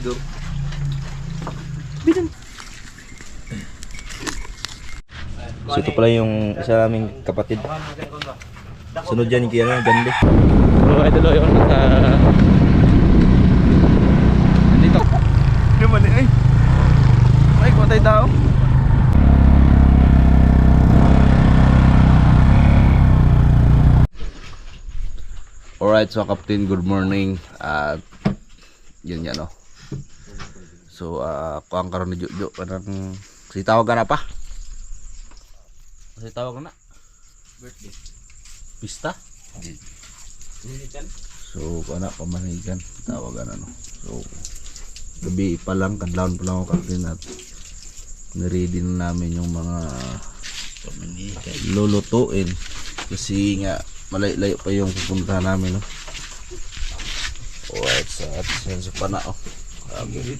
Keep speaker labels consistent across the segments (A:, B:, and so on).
A: tinidor.
B: So ito pala yung isa naming kapatid. Sunod dyan yung kaya ganda. So idol yun. Nandito. Naman eh. Ay, kumatay tao.
A: Alright, so Captain, good morning. At yun yan, no. So, kuang karon ni Jojo kanang sitawag ka na pa. Sitawag na. Birthday. Pista? So, kana pamanigan, tawagan ano. So, gabi pa lang, kadlawon pa lang ako, Captain, at niready na namin yung mga lulutuin kasi nga malayo pa yung pupuntahan namin, no. Alright, so at yan sa panao.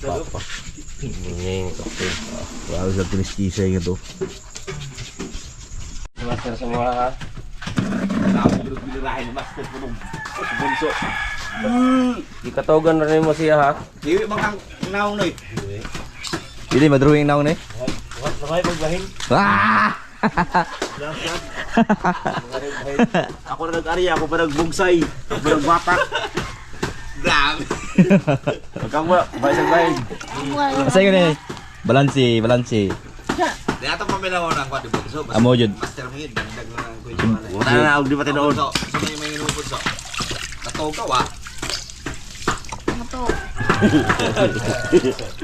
A: Papa.
B: Nging kapatid.
A: Wala sa piniskisay nga to.
B: Master sa mga
A: Master po nung bunso.
B: ikatogan na rin mo siya ha.
A: Hiwi bang naong noy?
B: Hindi madruwing naon eh.
A: What na kayo magbahin?
B: Ah!
A: Ako na nag-ari, ako pa nagbungsay. Ako pa nagbatak. Grabe. Magkang ba? Bahay bahay.
B: Asa yun eh? Balansi, balansi.
A: Di ato pa minaw ng kwati bunso.
B: Amo jud.
A: Master mo yun. Dagdag na ng kuya. Wala na, huwag di pa tinoon. So may inuun bunso. Natogaw ah.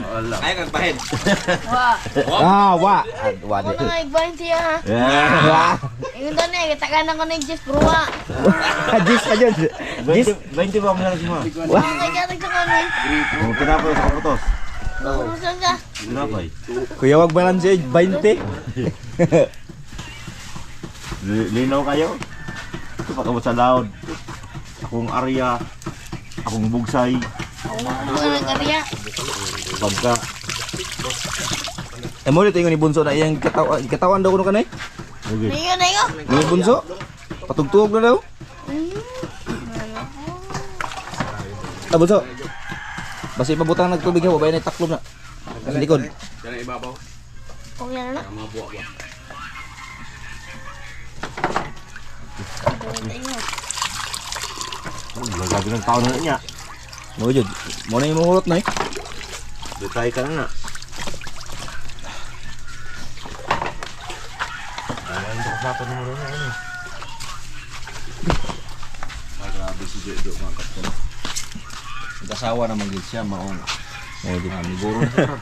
A: Wala. Ay, kagbahin.
B: Ah, wa. Wa
C: Ako
B: di.
C: na nga igbahin siya ha.
B: Ah.
C: Yung doon eh, kitakanan ko na yung Diyos Bruwa.
B: Jis pa jud. Jis.
A: 20 ba mo na mo?
C: Ang nagkatag sa kanay.
A: Kung tinapay sa kaputos.
C: Kumusan ka?
A: Tinapay.
B: Kuya wag balansi 20.
A: Linaw kayo. Ito pa kamot sa laod. Akong arya. Akong bugsay.
C: Ako nga nag-arya.
A: Pagka.
B: Eh mo dito yung ni bunso na iyang katawan daw kuno kanay.
A: Okay.
C: Nayo, nayo.
B: Ni bunso. Patugtog na daw. Ah bunso. Basi pabutang nagtubig ha, babay na taklob na. Sa likod.
C: Kung yan na.
A: Lagagi ng tao na niya.
B: Mo jud. Mo na yung mahulot na eh.
A: Dutay ka na na. Grabe si Jojo mga kapatid. Nag-asawa na magiging siya, maong.
B: Mo jud.
A: Siguro na siya.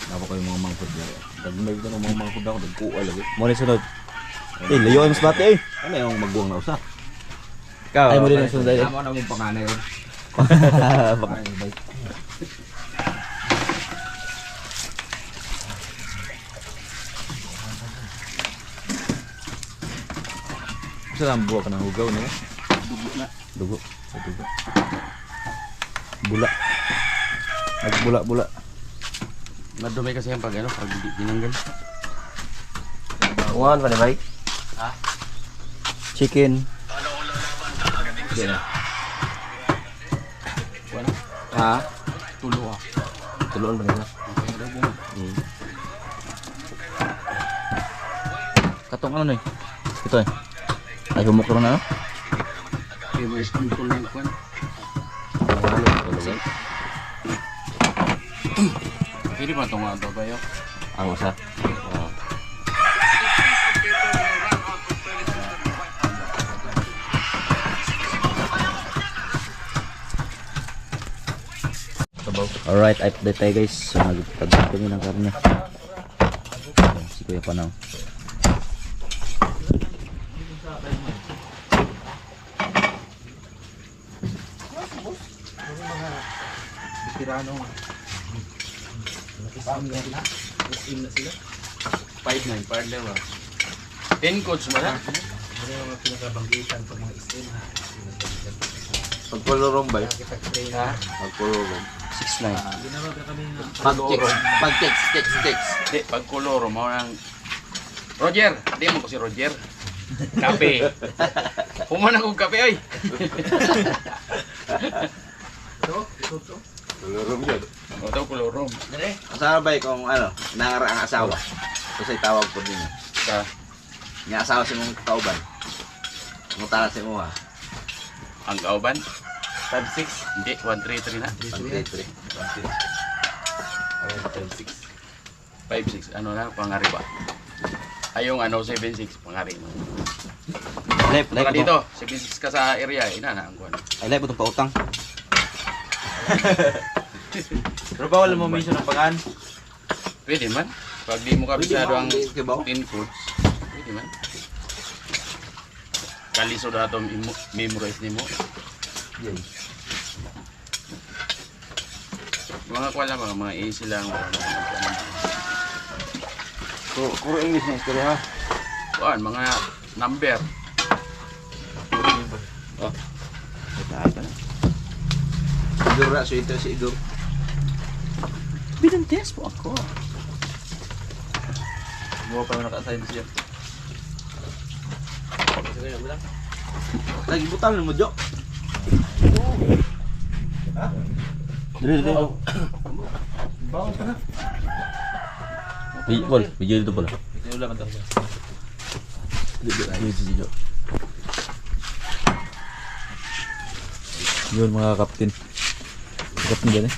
B: Dapat kayo mga mangkod niya. Dagmay ko ng mga mangkod ako, dagkuha lagi. Mo ni sunod. Eh, layo ang spot eh.
A: Ano yung magbuwang na usa?
B: Ay mo din ang sunod eh.
A: Tama na mong panganay yun.
B: Sa lambo ka ng hugaw niya. Dugo na. Dugo. Sa dugo. Bula. Nagbula-bula.
A: Madumi kasi yung pag ano, pag dinanggal.
B: Kuhan pa ni bay? Ha? Chicken. Ha?
A: Tulo ah.
B: Tuloan ba nila? Katong ano na eh? Ito eh. Ay humok naman na no?
A: Kaya mo isang tulo ng kwan. Hindi ba itong mga babayo?
B: Ang usa. Alright, update tayo guys. So nagtagdag kami ng karne. Si Kuya Panaw.
A: Tirano. 5-9, partner ba? 10 coach mo na? Ano yung mga pinagabanggitan pag mga istin ha? Pagpulurong ba yun? Ha? Pagpulurong.
B: 6'9".
A: Pag-text. Di, pagkuloro mo ng... Roger! Di mo ko si Roger. Kape.
D: Human akong kape ay.
B: Lulurong yun.
D: O daw kulurong.
B: Asawa ba kung ano, nangara ang asawa? Kasi tawag po din.
D: Sa
B: Nga asawa si mong kauban. Mutala si mo ha.
D: ang kauban 5-6 hindi 1-3-3 na.
B: 1-3-3.
D: 5-6 ano na pangari ba? Ay yung ano 7-6 pangari.
B: Lep,
D: Baka dito 7-6 ka sa area ina na ang kuan.
B: Ay, lep, itong pautang. Pero bawal mo minsan ng pangan.
D: Pwede man. Pag di mo kabisado ang
B: kibaw.
D: 10 codes, pwede man. Kaliso na ito memorize ni mo.
B: Yay.
D: Mga kuwan lang, mga easy lang.
B: Kuro English na istorya ha.
D: Kuwan, mga number.
B: Tayo ka na. Igor na, so ito si Igor.
D: Binantes po ako.
B: Mo pa man naka-assign siya. Lagi butang mo, Jo. Ha? Dili. Bawang ka na.
A: Video dito pala.
B: Ito ulam ito.
A: Video.
B: Yun mga kaptin. Kaptin dyan eh.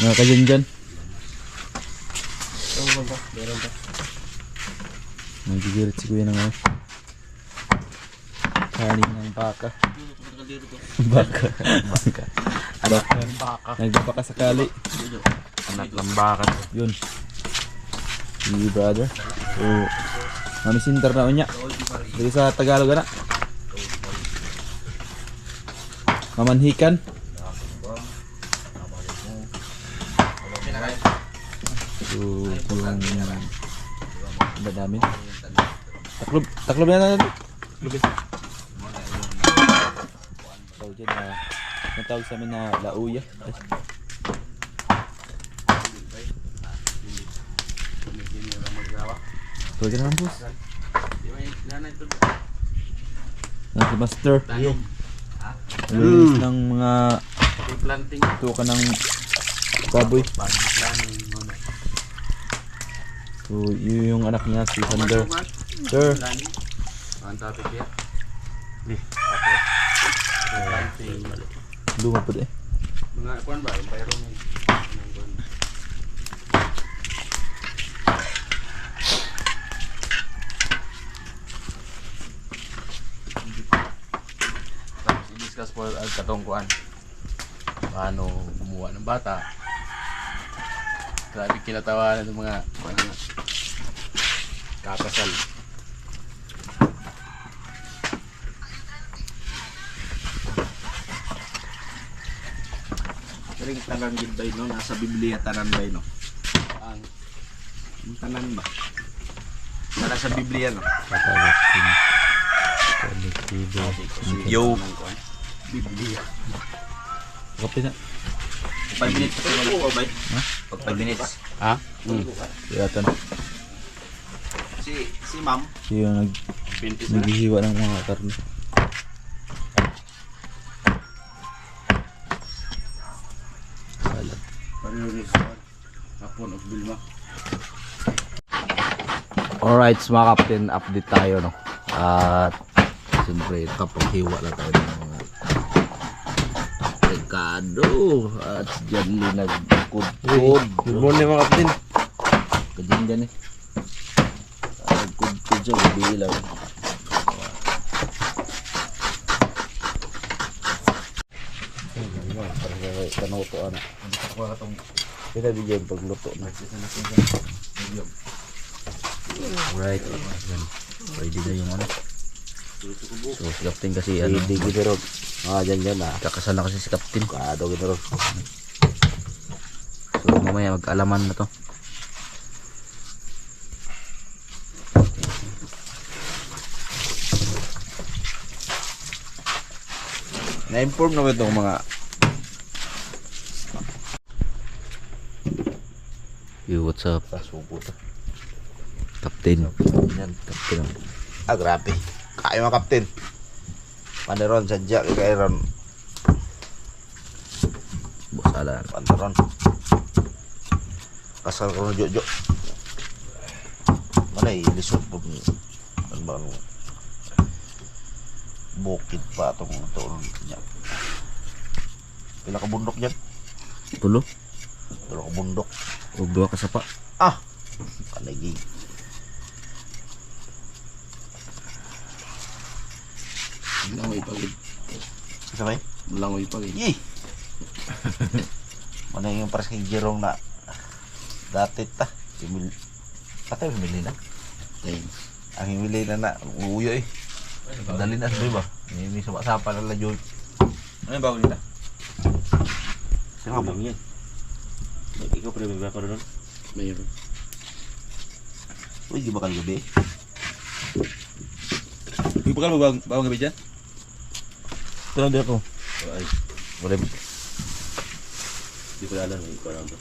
B: Mga kadyan dyan. Nagigirit si kuya ng ano. Kanin ng baka. Baka. Ano? Nagbaka sakali.
D: Anak lambakan.
B: Yun. Si brother. So, mami sinter na unya. Dari sa Tagalog na. Mamanhikan. So, yung iba namin. Taklob na natin. So, dyan na natawag sa amin na lauya. So, dyan naman boss. Yan si Master. Nalinis ng mga
D: Planting.
B: tuka ng baboy. So, yun yung anak niya, si Sander. Sir.
D: Ang topic yan.
B: Luma po eh.
D: Mga kuwan ba? Yung bayro mo. Tapos i-discuss po ang katungkuan. Paano gumawa ng bata. Grabe kinatawanan ng mga ano, kakasal.
B: Karing tanan gid bay no, nasa Biblia tanan bay no.
D: Ang
B: Yung tanan ba? Nara sa Biblia no. Yo.
D: Biblia.
B: Kape na.
E: 5 minutes pa naman po, bay. Pag 5 minutes.
D: Ha?
B: Yata na.
E: Si ma'am.
B: Siya yung naghihiwa ng mga karne. Salad.
D: Hapon of Bilma.
A: Alright, mga kapten, update tayo, no? At siyempre kapag hiwa na tayo ng mga rekado at dyan din nagkudkod.
B: Good morning mga kapten.
A: Kadyan dyan eh. Nagkudkod siya, gabi lang. Parang kanoto na. Kita di dyan pagluto na. Alright, yan. Ready na yung ano. So si Captain kasi ano,
B: Ready gito ron.
A: dyan ah. Kakasal na kasi si Captain. Kado gito ron. So mamaya mag-alaman na to.
B: Na-inform na ba itong mga
A: Yo, what's up?
B: pasubo to?
A: Captain.
B: Yan.
A: Captain.
B: Ah, grabe.
A: Kayo mga kapten. Panderon sadya kay ron. Bosalan panderon. Kasal ko na jojo. Manay lisod po. Ano ba ano? Bukid pa itong tulong niya. Pila ka bundok dyan?
B: Tulo.
A: Tulo ka bundok.
B: Ug duha ka sapa.
A: Ah! Kanagi.
D: Langoy pagid.
A: Sabay?
D: Langoy pagid.
A: Yee! Mana yung pares kay Jerong na dati ta. Patay humili na.
D: Tay.
A: Ang humili na uuyo eh. Dali na sabay ba? May sumasapa na lang yun.
E: Ano yung bago nila?
A: Saka ba?
E: Yan. Ikaw pa rin magkakaroon nun?
D: Mayroon.
A: Uy, di ba kang gabi?
E: Hindi pa ka bagong gabi dyan?
B: Tulo di ako.
E: Ay,
B: Wala.
E: hindi ko alam. Hindi ko alam to.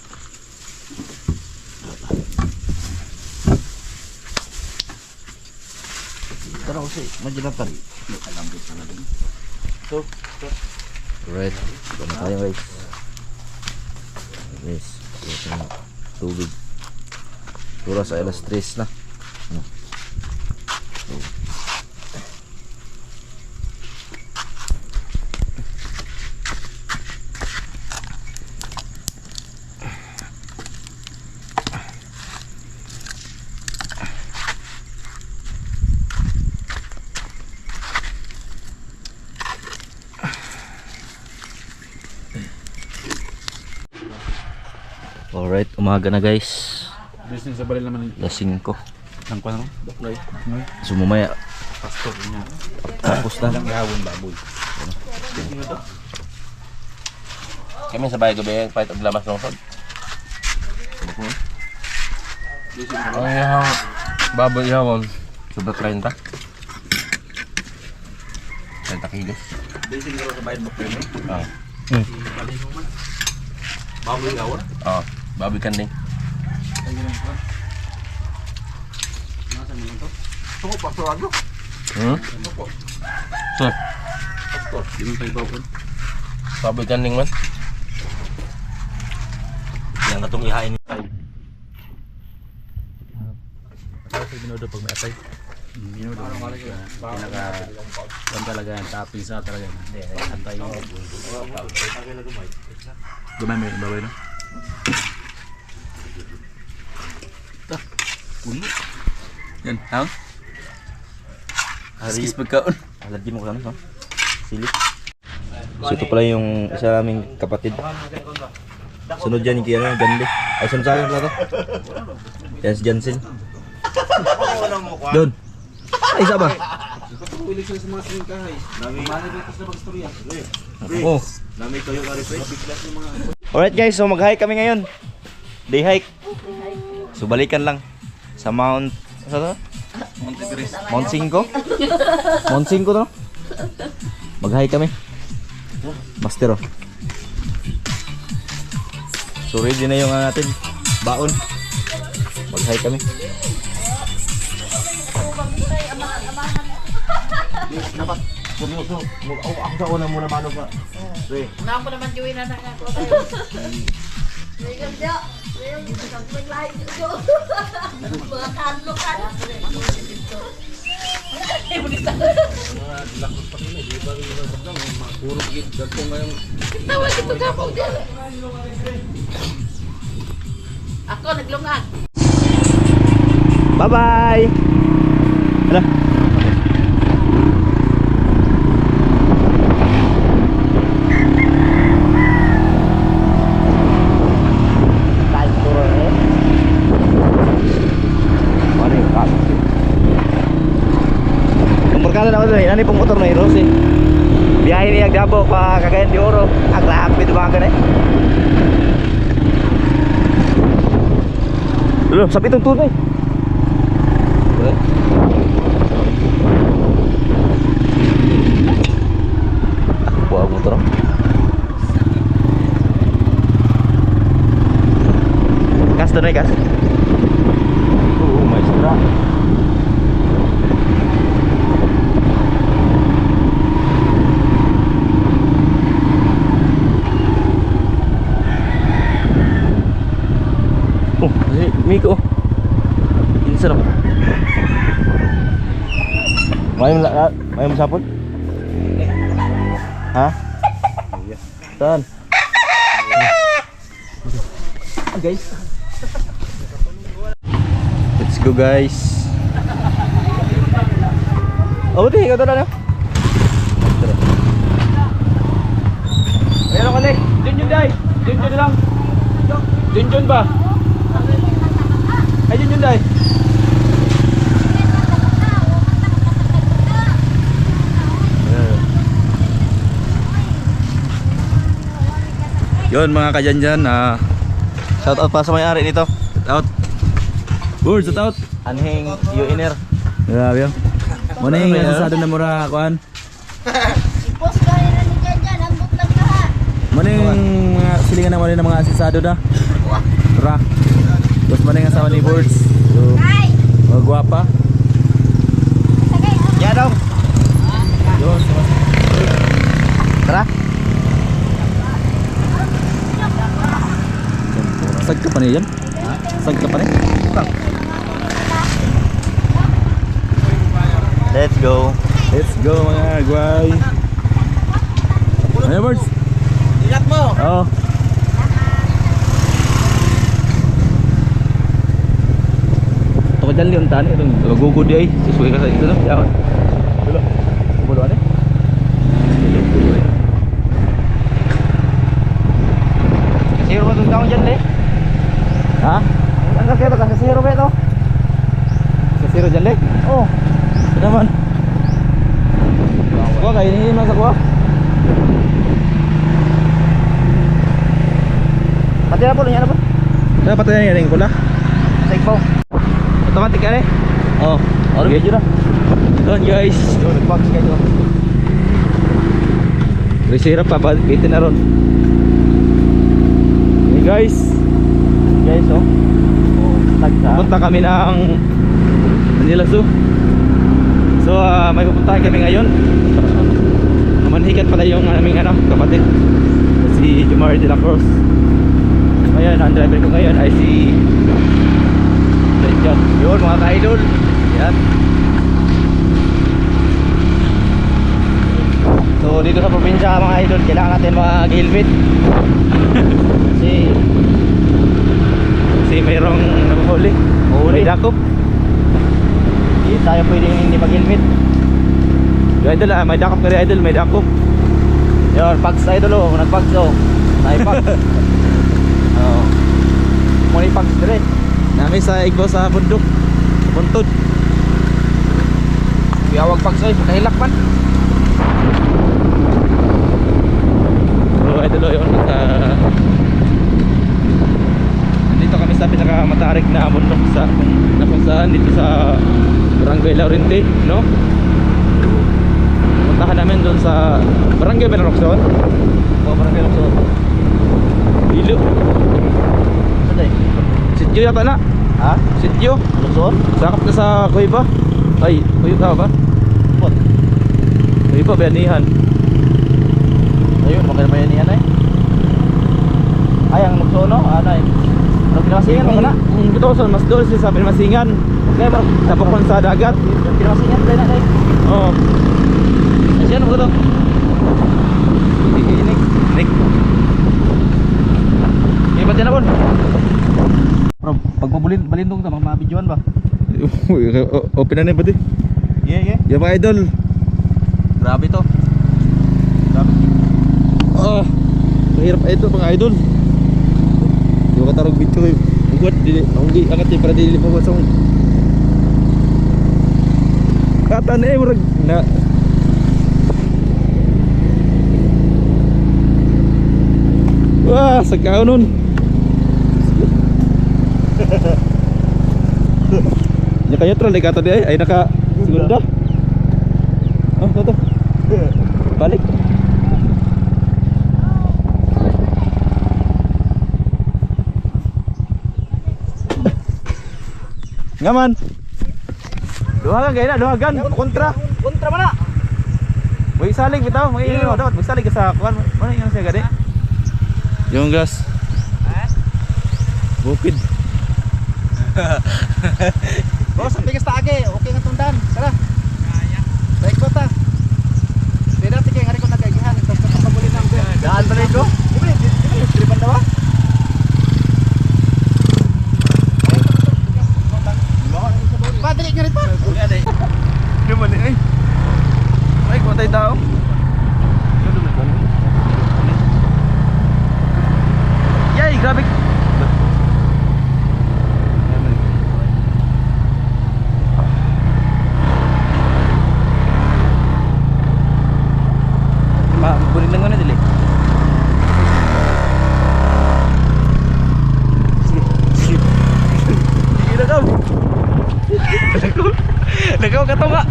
A: Tara ko si Majalatan.
B: Alright. Ito na tayo guys. Yes. Ito na. Tubig. Oras ay alas 3 na. Alright, umaga na guys.
D: Business sa baril naman
B: Alas 5.
D: ang kwano. Baklay.
B: Sumumaya.
D: Pastor niya.
B: Tapos na.
D: Lang gawon baboy.
E: Kami sa bahay gabi, kahit ang lamas ng sod.
D: Ang yahaw. Baboy yahaw.
E: Sobra 30. 30 kilos.
A: Basing ko sa bayan mo kayo.
E: Ah.
A: Baboy gawon.
E: Ah, baboy kanding.
A: Tungo pastorado.
E: Sir,
D: Di man tayo bawon.
E: baboy kanding man.
A: Yang natong ihain.
B: Binodo pag may atay.
D: Yun daw. Pinaka yan talaga yan. Topping sa talaga. Antay mo. Gumay may baboy no? Ito. Ulo. Yan. Hang? Skis pagkaon.
B: Allergy mo ko sana, no? Sili. So ito pala yung isa naming kapatid. Sunod dyan yung kiyano, Gandhi. Ay, sunod sa akin pala to. Yan si Jansen. Doon. Ay, isa ba? Oh. Alright guys, so mag-hike kami ngayon. Day hike. So balikan lang sa Mount... Ano to? Mount 5? Mount 5 to? Mag-hike kami. Master oh. So ready na yung natin baon. Mag-hike kami.
A: Dapat seryoso. Ako sa una muna mano pa.
C: Na ako naman juwi na ako. Mga kanlo kan. Tawa ito ka po dyan. Ako naglungag.
B: Bye-bye. Hala. Pemberkatan apa tuh? Ini pong motor na Heroes eh. Biyahe niya Gabo pa Cagayan de Oro. Ang rapid mga ganun eh. Dulu, sabi itong tunay. Ako ang motor. Gas doon ay gas. Oo, may sira. Miko. Insa na. May mo sapon? Ha? Saan? Guys. Let's go guys. Oh, buti ikaw na.
E: Ayan ako, Nick. Junjun, day. Junjun lang. Junjun ba? Ay, Junjun, day.
B: Yun mga kadyan-dyan, shout out pa sa may-ari nito. Shout out. Word, shout out. Anhing UNR. Grabe yun. Muna yung nasasado na mura kuhan.
C: Ipos ka rin ni Janjan, ang butang lahat.
B: Muna yung mga silingan na muna ng mga asisado na. Tara. Tapos muna yung asawa ni Birds. So, gwapa. Yan daw. Yun. Tara. Sag ka pa niya yan? Sag ka pa niya? Let's go. Let's go mga guay. Hey Birds.
E: Ingat mo.
B: Oo. Ito ka dyan liyon tani. Itong magugod ay. Susuwi ka sa ito no? Yaman. Dulo. Buluan eh. Kasiro ba itong taon dyan eh? Ha? Ang kasiro ka? Kasiro ba ito? Kasiro dyan eh? Oo. Ito naman. Kuha kayo hinihimas ako ah. Pati na po, niya na po. Pati na yan yung pula. Sa igbaw. Automatic ka eh. Oo. Okay dyan na. Doon guys. Doon, nag-box kayo. Resira pa, bitin na ron. Hey guys. Guys oh. Punta kami ng Manila Zoo. So may pupuntahan kami ngayon. Manhikan pala yung aming kapatid, si Jumar de la Cruz. Ngayon, ang driver ko ngayon ay si John. Yun mga ka-idol. Yan. So dito sa probinsya mga idol, kailangan natin mag-helmet. Kasi mayroong nakuhuli. May dakop. Hindi tayo pwedeng hindi mag-helmet. Idol may dakop ka rin idol, may dakop. Yun, pags idol oh, nag-pags oh. Nai-pags. Oo. Muna yung pags dire. Nami sa igbo sa bundok. Buntod. Biawag pags oy, kahilak man. So idol oh, yun. Nandito kami sa pinakamatarik na bundok sa kung saan dito sa Barangay Laurente, no? Puntahan namin doon sa Barangay Benarokson. Barangay Benarokson. Ilo. Ano Sityo yata na. Ha? Sityo. Luzon? Sakap na sa Kuiba. Ay, Kuiba ba? What? Kuiba, Bayanihan. Ayun, makina Bayanihan ay. Ay, ang Luzon no? Ano ay? Pinamasingan mo na? Ito, mas doon siya sa Pinamasingan. Okay, tapos sa dagat. Pinamasingan, dahil na dahil. Oo. Siya ano ba ito? Nick. Okay, ba't yan na po? Pag balindong ito, mga videoan ba? Open na na ba ito? Yeah. Yan mga idol. Grabe ito. Grabe. Mahirap ito mga idol. Di ba katarong video kayo? Buat, hindi angat yung para dili mo sa kata na eh, murag na wah, sagkaon nun. Nya kayo troll kata dia ay naka segunda. Oh, to. Balik. Ngaman. Duhagan kay na, duhagan kontra mana? Boy saling bitaw, manginyo dapat magsalig ka sa kuan. Ano yung siya gadi? Yung gas. Bukid.
A: Bro, sa bigas taagi, okay nga tundan. Sara. Baik ko ta. Di dati kay ngari ko nagagihan, tapos kapaguli na ako. Daan ba nito? Di tripan daw. Padali nga rin pa.
B: Naman eh. Ay, kumatay tao. Yay, grabe. Burin lang na dili. Sige. Sige na kau. Nagaw ka to nga.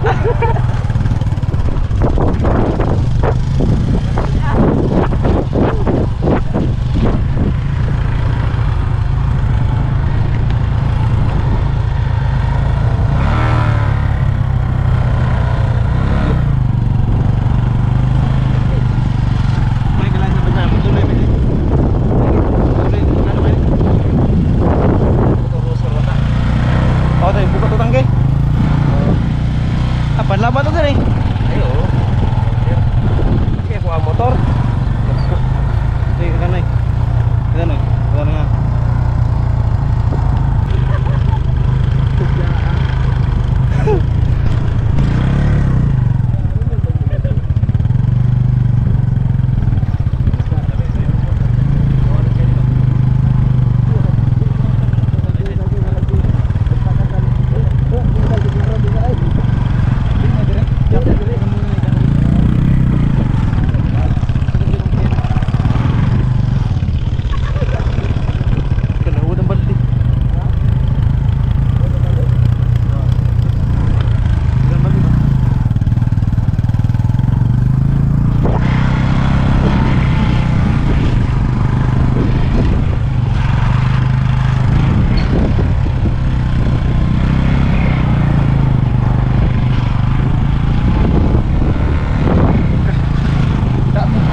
B: Panlaban to din eh. Ayo. Kaya kuha motor. Sige, kanay. Kanay. Kanay nga.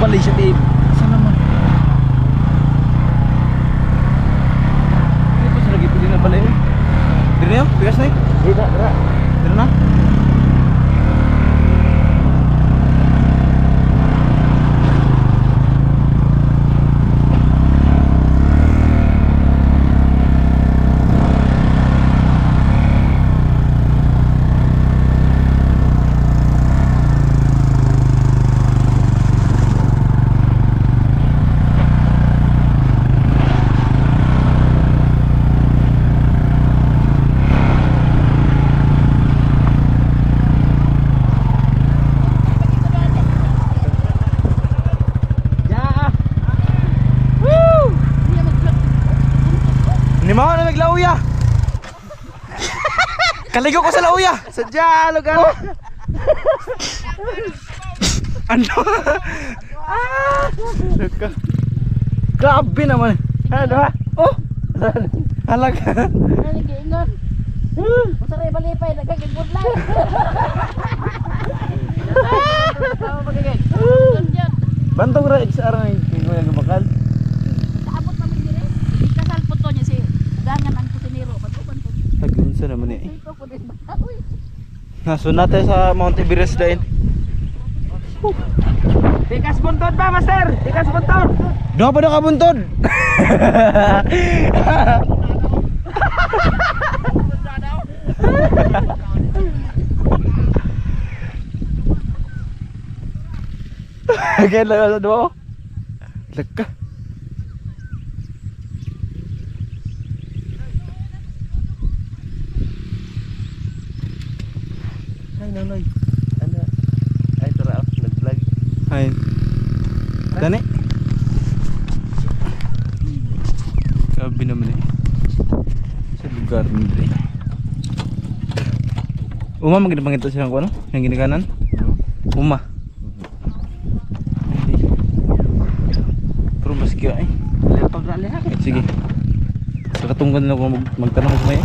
B: Bali siya babe. Saan naman? Hindi pa siya lagi pili na bali eh. Diri na yun? Bigas na eh? Diri na. Diri na? Ni mao na naglauya. Kaligo ko sa lauya. Sadya lugar. Ano? Grabe naman. Ano ha? Oh. Halaga.
C: Ano giingon? Masaray balipay nagkakibudlay.
B: Bantong ra XR na yung bakal.
C: Kaabot kami dire. Ikasal po to niya si gangan ang kusinero. Patuban po.
B: Tagunsa naman eh.
C: Ito ko din ba? Uy.
B: Nasunod tayo sa Mount Everest din.
E: Tikas buntod pa, master! Tikas buntod!
B: Doon pa na kabuntod. Kaya lang sa doon. Lagka.
E: Ay, nanay. Ano? Ay, tara, nag-vlog.
B: Ay. Tani. Sabi naman eh. Sa lugar nila eh. Uma, magandang ito silang ano? Yung ginaganan? Uma. Pero mas kaya eh.
E: Lapag na lihat.
B: Sige. Sa katunggan na ako magtanong sa may.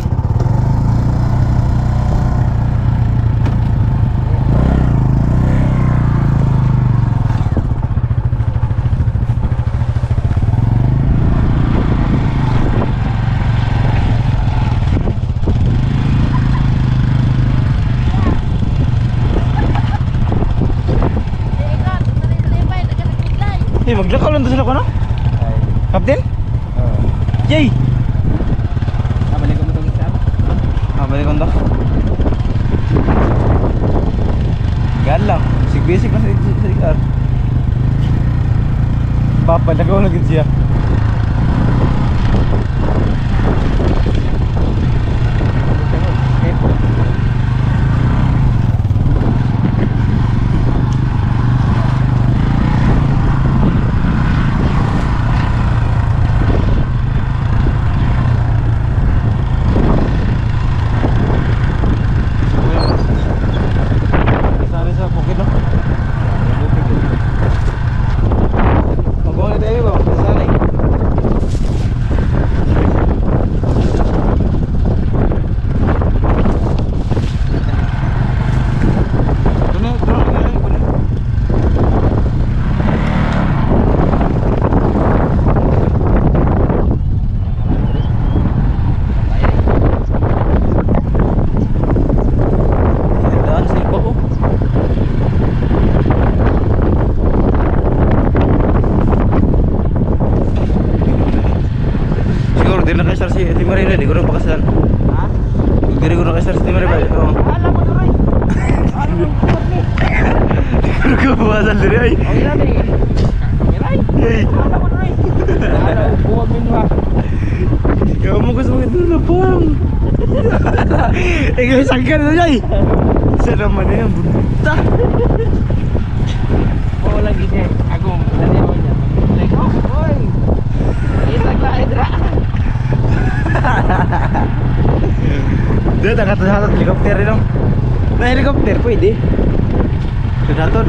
B: Maglakaw lang to sila ko no? Captain? Jay!
E: Balik ko mo itong isa.
B: Balik ko to. Gaan lang. Basic lang sa ikar. Papa, nagawa lagi siya. Di na kaisar si Timarina, di ko rin pakasalan. Ha? Di ko na kaisar si Timarina. Oo.
C: Alam mo na rin. Alam mo ni.
B: Di ko pumasan diri ay.
C: Okay na diri. Kameray. Alam mo na rin. Alam mo buwag min ha.
B: Ikaw mo gusto mo na pang. Ikaw sangkan na jay. Sa naman yan buta.
C: Oo lagi siya. Ako dali mo niya. Like oh, oy. Isag la edra.
B: Dia tak kata satu helikopter itu. Nah helikopter pwede. Sedaton.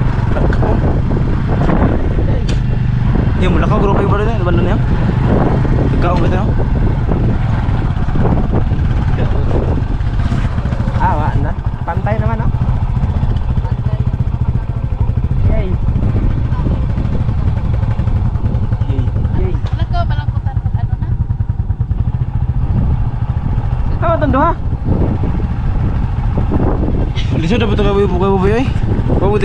B: Yung mula ka grupo yung baro na, bandon niya. Ikaw ang kita no?
E: Wala na. Pantay naman, no? Yay. Yay.
C: Alam ko malangkutan pag ano na.
E: Ikaw tondo ha?
B: Lisod na ba ito kabuyo ay?